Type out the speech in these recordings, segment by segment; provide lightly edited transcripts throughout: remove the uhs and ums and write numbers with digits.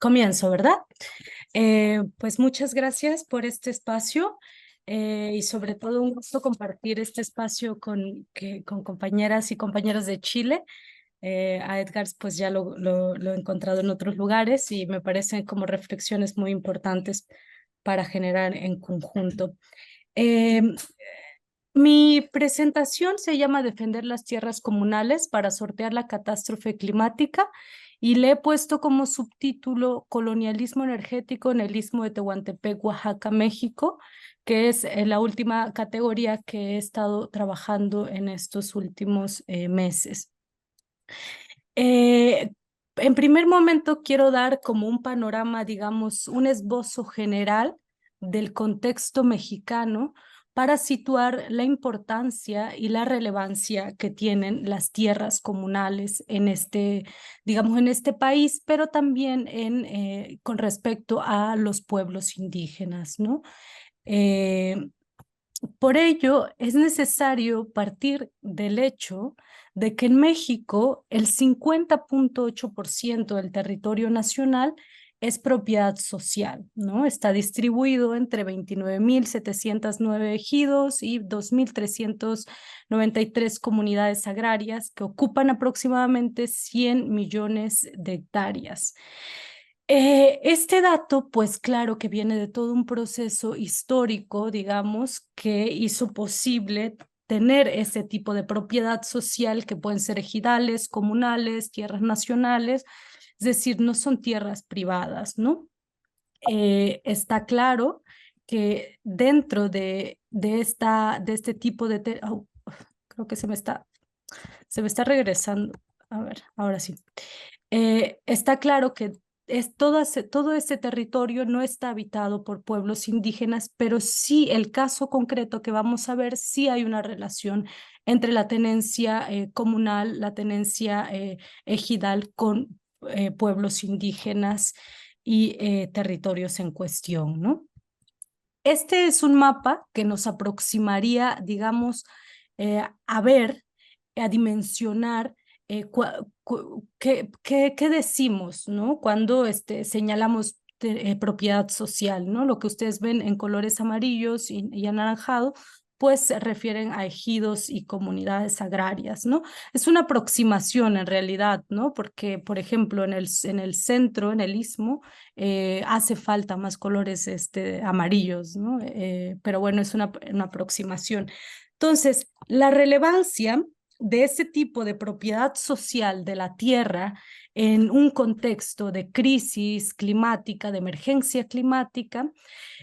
Comienzo, ¿verdad? Pues muchas gracias por este espacio y sobre todo un gusto compartir este espacio con compañeras y compañeros de Chile. A Edgar pues ya lo he encontrado en otros lugares y me parecen como reflexiones muy importantes para generar en conjunto. Eh, Mi presentación se llama Defender las tierras comunales para sortear la catástrofe climática y le he puesto como subtítulo Colonialismo energético en el Istmo de Tehuantepec, Oaxaca, México, que es la última categoría que he estado trabajando en estos últimos meses. Eh, en primer momento quiero dar como un panorama, digamos, un esbozo general del contexto mexicano para situar la importancia y la relevancia que tienen las tierras comunales en digamos, en este país, pero también con respecto a los pueblos indígenas, ¿no? Eh, por ello, es necesario partir del hecho de que en México el 50,8% del territorio nacional es propiedad social, ¿no? Está distribuido entre 29.709 ejidos y 2.393 comunidades agrarias que ocupan aproximadamente 100 millones de hectáreas. Este dato, pues claro que viene de todo un proceso histórico, digamos, que hizo posible tener ese tipo de propiedad social que pueden ser ejidales, comunales, tierras nacionales, es decir, no son tierras privadas, ¿no? Está claro que dentro de este tipo creo que se me está regresando. A ver, ahora sí. Está claro que todo ese territorio no está habitado por pueblos indígenas, pero sí el caso concreto que vamos a ver, sí hay una relación entre la tenencia comunal, la tenencia ejidal con pueblos indígenas y territorios en cuestión, ¿no? Este es un mapa que nos aproximaría, digamos, a ver, a dimensionar qué decimos, ¿no? Cuando señalamos propiedad social, ¿no? Lo que ustedes ven en colores amarillos y anaranjado, pues se refieren a ejidos y comunidades agrarias, ¿no? Es una aproximación en realidad, ¿no? Porque, por ejemplo, en el centro, en el istmo, hace falta más colores amarillos, ¿no? Pero bueno, es una aproximación. Entonces, la relevancia de ese tipo de propiedad social de la tierra en un contexto de crisis climática, de emergencia climática,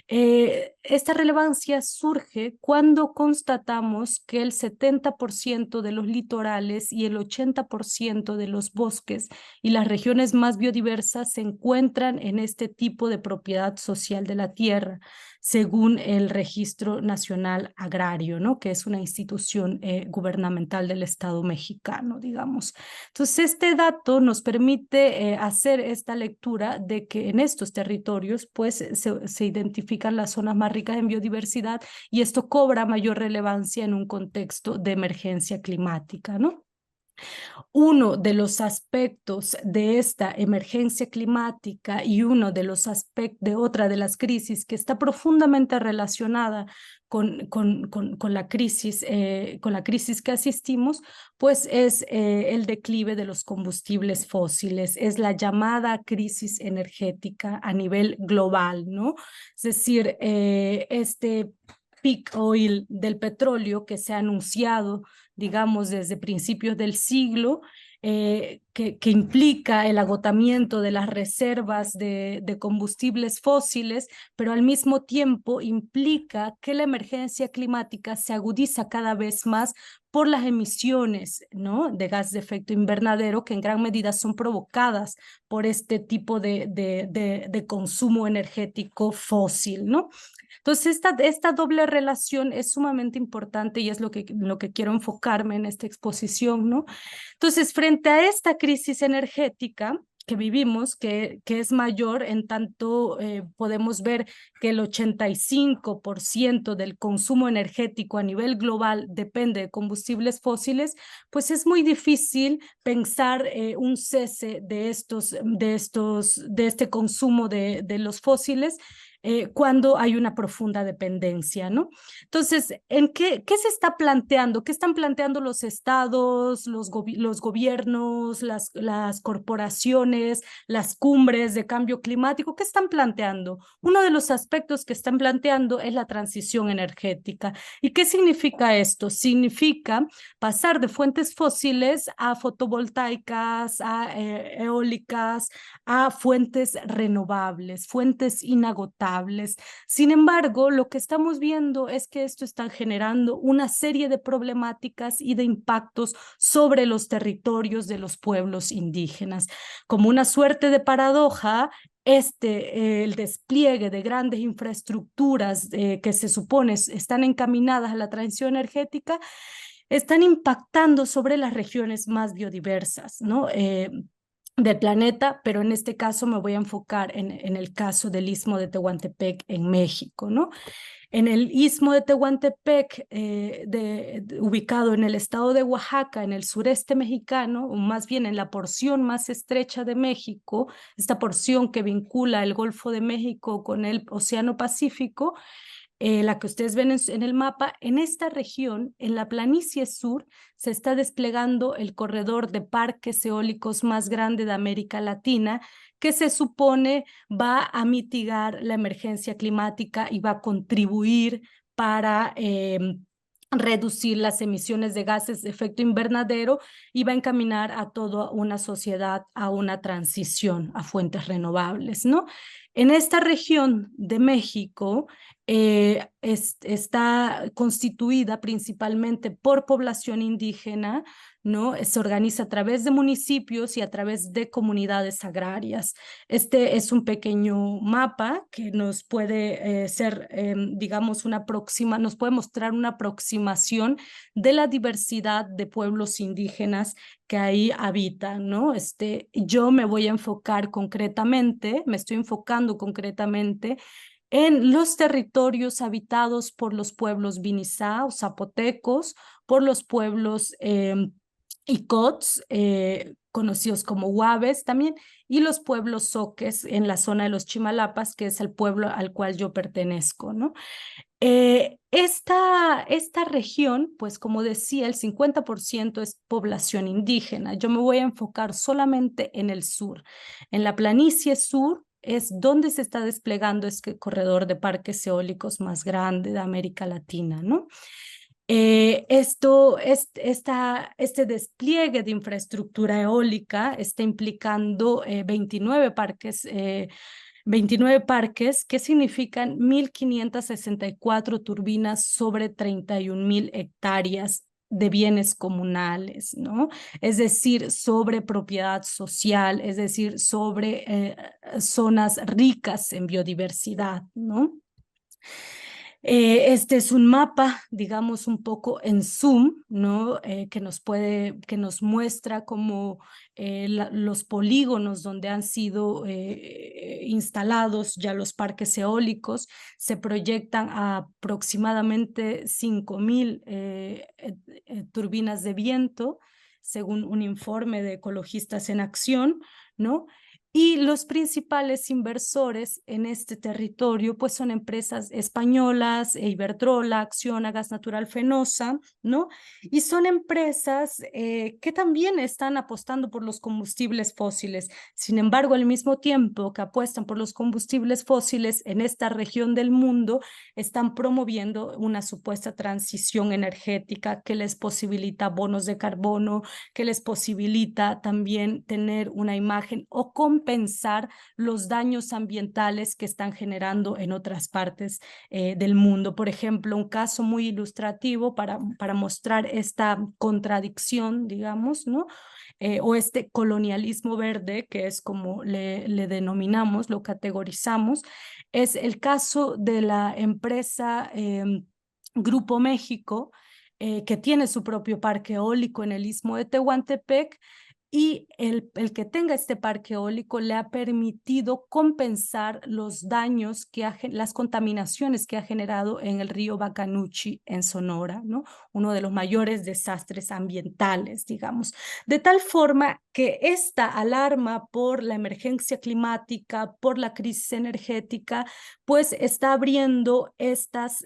esta relevancia surge cuando constatamos que el 70% de los litorales y el 80% de los bosques y las regiones más biodiversas se encuentran en este tipo de propiedad social de la tierra, según el Registro Nacional Agrario, ¿no? Que es una institución gubernamental del Estado mexicano, digamos. Entonces, este dato nos permite hacer esta lectura de que en estos territorios, pues, se identifican las zonas más ricas en biodiversidad y esto cobra mayor relevancia en un contexto de emergencia climática, ¿no? Uno de los aspectos de esta emergencia climática y uno de los aspectos de otra de las crisis que está profundamente relacionada con la crisis que asistimos, pues es el declive de los combustibles fósiles, es la llamada crisis energética a nivel global, ¿no? Es decir, este peak oil del petróleo que se ha anunciado, digamos, desde principios del siglo, que implica el agotamiento de las reservas de combustibles fósiles, pero al mismo tiempo implica que la emergencia climática se agudiza cada vez más por las emisiones, ¿no? De gas de efecto invernadero que en gran medida son provocadas por este tipo de consumo energético fósil, ¿no? Entonces, esta doble relación es sumamente importante y es lo que quiero enfocarme en esta exposición, ¿no? Entonces, frente a esta crisis energética, que vivimos, que es mayor en tanto podemos ver que el 85% del consumo energético a nivel global depende de combustibles fósiles, pues es muy difícil pensar un cese de este consumo de los fósiles cuando hay una profunda dependencia, ¿no? Entonces, ¿qué se está planteando? ¿Qué están planteando los estados, los gobiernos, las corporaciones, las cumbres de cambio climático? ¿Qué están planteando? Uno de los aspectos que están planteando es la transición energética. ¿Y qué significa esto? Significa pasar de fuentes fósiles a fotovoltaicas, a eólicas, a fuentes renovables, fuentes inagotables. Sin embargo, lo que estamos viendo es que esto está generando una serie de problemáticas y de impactos sobre los territorios de los pueblos indígenas. Como una suerte de paradoja, el despliegue de grandes infraestructuras que se supone están encaminadas a la transición energética, están impactando sobre las regiones más biodiversas, ¿no? Del planeta, pero en este caso me voy a enfocar en el caso del Istmo de Tehuantepec en México, ¿no? En el Istmo de Tehuantepec, ubicado en el estado de Oaxaca, en el sureste mexicano, o más bien en la porción más estrecha de México, esta porción que vincula el Golfo de México con el Océano Pacífico, la que ustedes ven en el mapa, en esta región, en la planicie sur, se está desplegando el corredor de parques eólicos más grande de América Latina, que se supone va a mitigar la emergencia climática y va a contribuir para reducir las emisiones de gases de efecto invernadero y va a encaminar a toda una sociedad a una transición a fuentes renovables, ¿no? En esta región de México, está constituida principalmente por población indígena, ¿no? Se organiza a través de municipios y a través de comunidades agrarias. Este es un pequeño mapa que nos puede ser, digamos, nos puede mostrar una aproximación de la diversidad de pueblos indígenas que ahí habitan, ¿no? Yo me voy a enfocar concretamente, me estoy enfocando concretamente en los territorios habitados por los pueblos Vinizá o zapotecos, por los pueblos Icots, conocidos como Huaves también, y los pueblos Zoques en la zona de los Chimalapas, que es el pueblo al cual yo pertenezco, ¿no? Esta región, pues como decía, el 50% es población indígena. Yo me voy a enfocar solamente en el sur. En la planicie sur es donde se está desplegando este corredor de parques eólicos más grande de América Latina, ¿no? Este despliegue de infraestructura eólica está implicando 29 parques que significan 1.564 turbinas sobre 31.000 hectáreas de bienes comunales, ¿no? Es decir, sobre propiedad social, es decir, sobre zonas ricas en biodiversidad, ¿no? Este es un mapa, digamos, un poco en zoom, ¿no? Que nos muestra como los polígonos donde han sido instalados ya los parques eólicos se proyectan a aproximadamente 5.000 turbinas de viento, según un informe de Ecologistas en Acción, ¿no? Y los principales inversores en este territorio pues son empresas españolas, Iberdrola, Acciona, Gas Natural Fenosa, ¿no? Y son empresas que también están apostando por los combustibles fósiles. Sin embargo, al mismo tiempo que apuestan por los combustibles fósiles en esta región del mundo, están promoviendo una supuesta transición energética que les posibilita bonos de carbono, que les posibilita también tener una imagen o compensar los daños ambientales que están generando en otras partes del mundo. Por ejemplo, un caso muy ilustrativo para mostrar esta contradicción, digamos, ¿no? O este colonialismo verde, que es como le denominamos, lo categorizamos, es el caso de la empresa Grupo México, que tiene su propio parque eólico en el Istmo de Tehuantepec, y el que tenga este parque eólico le ha permitido compensar los daños las contaminaciones que ha generado en el río Bacanuchi en Sonora, ¿no? Uno de los mayores desastres ambientales, digamos. De tal forma que esta alarma por la emergencia climática, por la crisis energética, pues está abriendo estos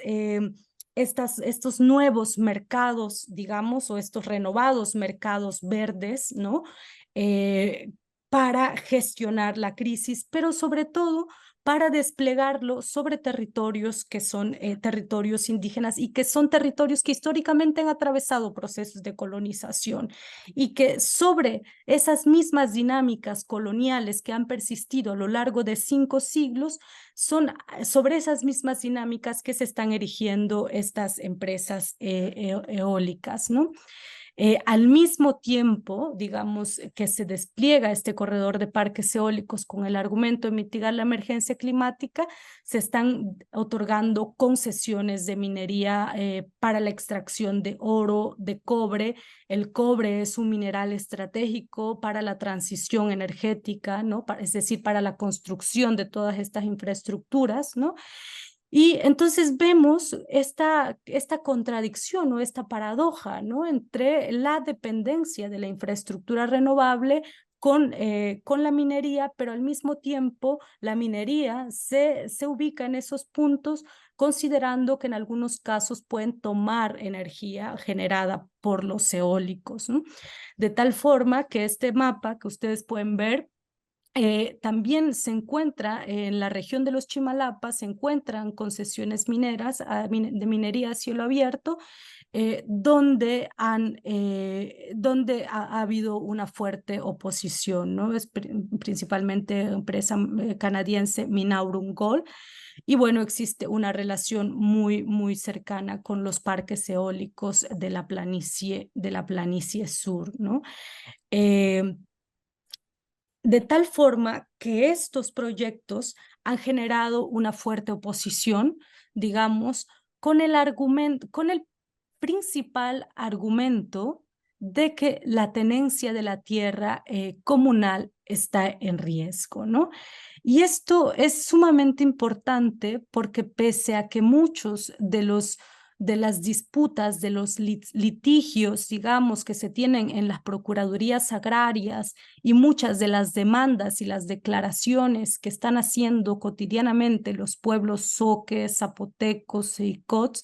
nuevos mercados, digamos, o estos renovados mercados verdes, ¿no? Eh, para gestionar la crisis, pero sobre todo para desplegarlo sobre territorios que son territorios indígenas y que son territorios que históricamente han atravesado procesos de colonización y que sobre esas mismas dinámicas coloniales que han persistido a lo largo de 5 siglos, son sobre esas mismas dinámicas que se están erigiendo estas empresas eólicas, ¿no? Al mismo tiempo, digamos, que se despliega este corredor de parques eólicos con el argumento de mitigar la emergencia climática, se están otorgando concesiones de minería para la extracción de oro, de cobre. El cobre es un mineral estratégico para la transición energética, ¿no? Es decir, para la construcción de todas estas infraestructuras, ¿no? Y entonces vemos esta contradicción o esta paradoja, ¿no? Entre la dependencia de la infraestructura renovable con la minería, pero al mismo tiempo la minería se ubica en esos puntos considerando que en algunos casos pueden tomar energía generada por los eólicos, ¿no? De tal forma que este mapa que ustedes pueden ver también se encuentra en la región de los Chimalapas, se encuentran concesiones mineras de minería a cielo abierto, donde ha habido una fuerte oposición, ¿no? Es principalmente empresa canadiense Minaurum Gold, y bueno, existe una relación muy, muy cercana con los parques eólicos de la planicie sur, ¿no? Eh, de tal forma que estos proyectos han generado una fuerte oposición, digamos, con el principal argumento de que la tenencia de la tierra comunal está en riesgo, ¿no? Y esto es sumamente importante porque pese a que muchos de las disputas, de los litigios, digamos, que se tienen en las procuradurías agrarias y muchas de las demandas y las declaraciones que están haciendo cotidianamente los pueblos zoques, zapotecos y cots,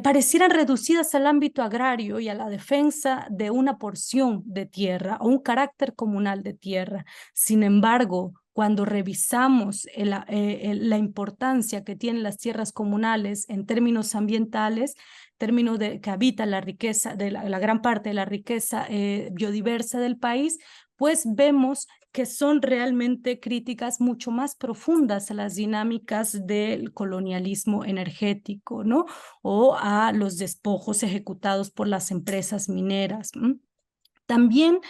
parecieran reducidas al ámbito agrario y a la defensa de una porción de tierra o un carácter comunal de tierra. Sin embargo, cuando revisamos la importancia que tienen las tierras comunales en términos ambientales, términos de que habita la riqueza, la gran parte de la riqueza biodiversa del país, pues vemos que son realmente críticas mucho más profundas a las dinámicas del colonialismo energético, ¿no? O a los despojos ejecutados por las empresas mineras. También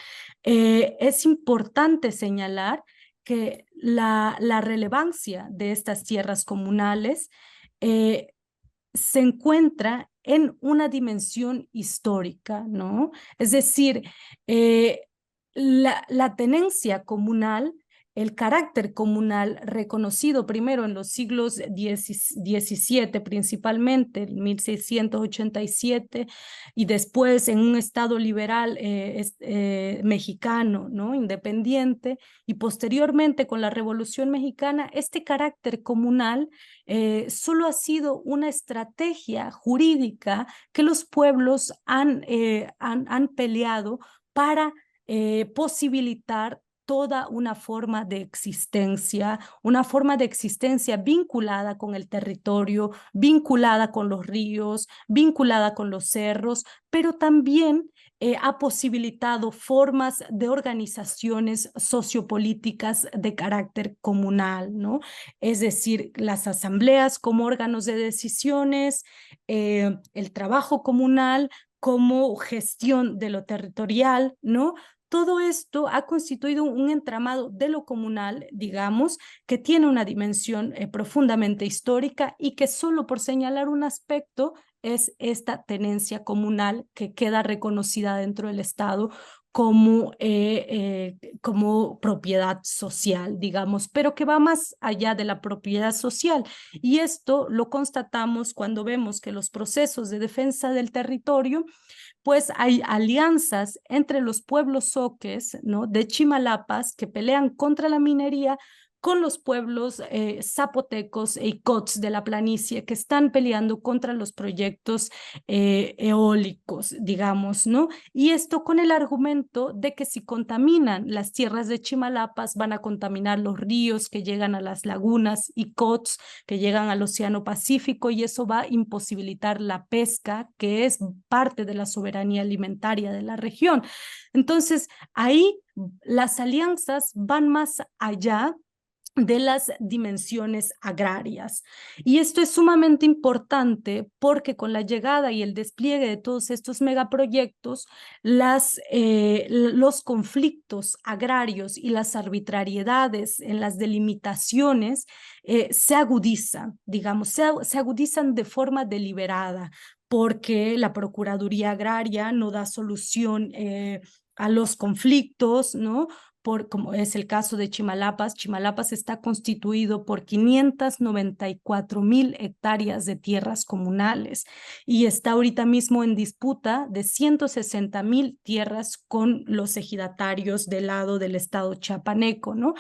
es importante señalar que la relevancia de estas tierras comunales se encuentra en una dimensión histórica, ¿no? Es decir, eh, la tenencia comunal, el carácter comunal reconocido primero en los siglos XVII, principalmente en 1687, y después en un Estado liberal mexicano, ¿no? Independiente, y posteriormente con la Revolución Mexicana, este carácter comunal solo ha sido una estrategia jurídica que los pueblos han peleado para posibilitar toda una forma de existencia vinculada con el territorio, vinculada con los ríos, vinculada con los cerros, pero también ha posibilitado formas de organizaciones sociopolíticas de carácter comunal, ¿no? Es decir, las asambleas como órganos de decisiones, el trabajo comunal como gestión de lo territorial, ¿no? Todo esto ha constituido un entramado de lo comunal, digamos, que tiene una dimensión profundamente histórica y que solo por señalar un aspecto es esta tenencia comunal que queda reconocida dentro del Estado como propiedad social, digamos, pero que va más allá de la propiedad social. Y esto lo constatamos cuando vemos que los procesos de defensa del territorio, pues hay alianzas entre los pueblos zoques, ¿no?, de Chimalapas, que pelean contra la minería, con los pueblos zapotecos e icots de la planicie, que están peleando contra los proyectos eólicos, digamos, ¿no? Y esto con el argumento de que si contaminan las tierras de Chimalapas, van a contaminar los ríos que llegan a las lagunas, icots que llegan al Océano Pacífico, y eso va a imposibilitar la pesca, que es parte de la soberanía alimentaria de la región. Entonces, ahí las alianzas van más allá de las dimensiones agrarias. Y esto es sumamente importante porque con la llegada y el despliegue de todos estos megaproyectos, los conflictos agrarios y las arbitrariedades en las delimitaciones se agudizan, digamos, se agudizan de forma deliberada, porque la Procuraduría Agraria no da solución a los conflictos, ¿no? Como es el caso de Chimalapas. Chimalapas está constituido por 594,000 hectáreas de tierras comunales y está ahorita mismo en disputa de 160,000 tierras con los ejidatarios del lado del estado chiapaneco, ¿no?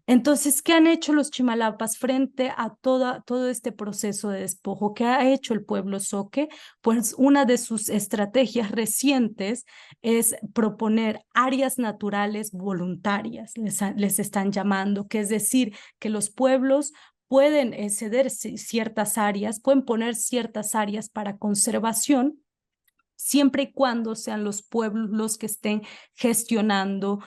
Entonces, ¿qué han hecho los Chimalapas frente a todo este proceso de despojo? ¿Qué ha hecho el pueblo zoque? Pues una de sus estrategias recientes es proponer áreas naturales voluntarias, les están llamando, que es decir, que los pueblos pueden ceder ciertas áreas, pueden poner ciertas áreas para conservación, siempre y cuando sean los pueblos los que estén gestionando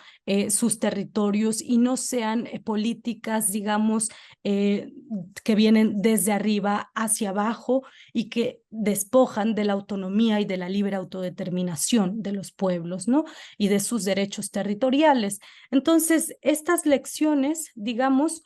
sus territorios y no sean políticas, digamos, que vienen desde arriba hacia abajo y que despojan de la autonomía y de la libre autodeterminación de los pueblos, ¿no? Y de sus derechos territoriales. Entonces, estas lecciones, digamos,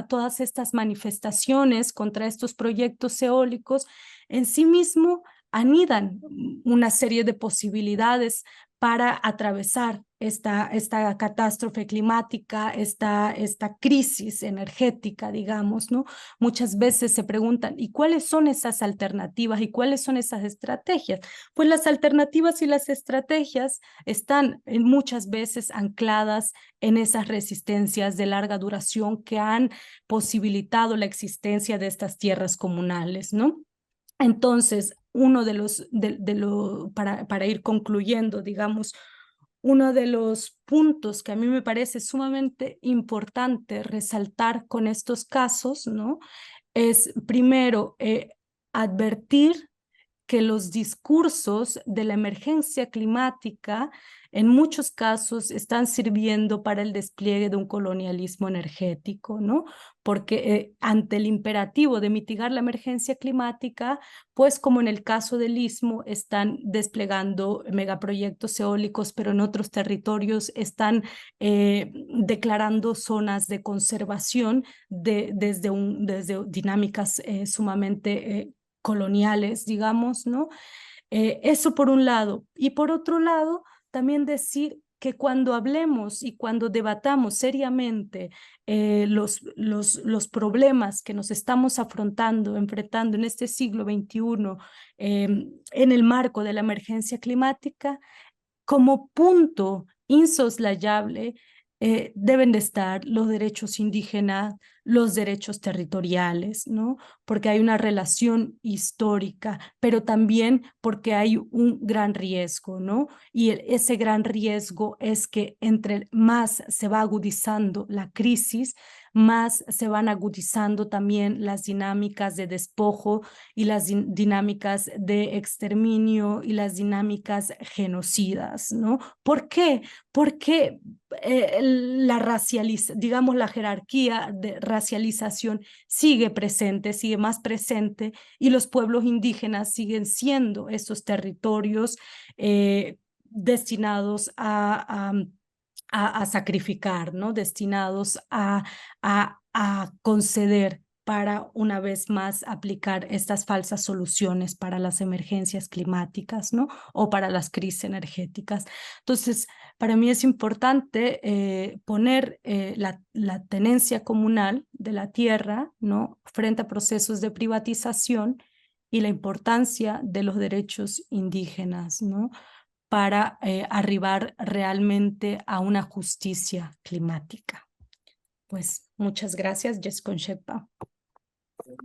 todas estas manifestaciones contra estos proyectos eólicos en sí mismo anidan una serie de posibilidades para atravesar esta catástrofe climática, esta crisis energética, digamos, ¿no? Muchas veces se preguntan, ¿y cuáles son esas alternativas y cuáles son esas estrategias? Pues las alternativas y las estrategias están muchas veces ancladas en esas resistencias de larga duración que han posibilitado la existencia de estas tierras comunales, ¿no? Entonces, uno para ir concluyendo, digamos, uno de los puntos que a mí me parece sumamente importante resaltar con estos casos, ¿no? Es primero advertir que los discursos de la emergencia climática en muchos casos están sirviendo para el despliegue de un colonialismo energético, ¿no? Porque ante el imperativo de mitigar la emergencia climática, pues como en el caso del Istmo, están desplegando megaproyectos eólicos, pero en otros territorios están declarando zonas de conservación desde dinámicas sumamente coloniales, digamos, ¿no? Eso por un lado. Y por otro lado, también decir que cuando hablemos y cuando debatamos seriamente los problemas que nos estamos enfrentando en este siglo XXI en el marco de la emergencia climática, como punto insoslayable deben de estar los derechos indígenas, los derechos territoriales, ¿no? Porque hay una relación histórica, pero también porque hay un gran riesgo, ¿no? Y ese gran riesgo es que entre más se va agudizando la crisis, más se van agudizando también las dinámicas de despojo y las dinámicas de exterminio y las dinámicas genocidas, ¿no? ¿Por qué? Porque digamos, la jerarquía de racialización sigue presente, sigue más presente, y los pueblos indígenas siguen siendo estos territorios destinados a sacrificar, ¿no? Destinados a conceder para una vez más aplicar estas falsas soluciones para las emergencias climáticas, ¿no? O para las crisis energéticas. Entonces, para mí es importante poner la tenencia comunal de la tierra, ¿no? Frente a procesos de privatización y la importancia de los derechos indígenas, ¿no? Para arribar realmente a una justicia climática. Pues muchas gracias, Jess Conchepa.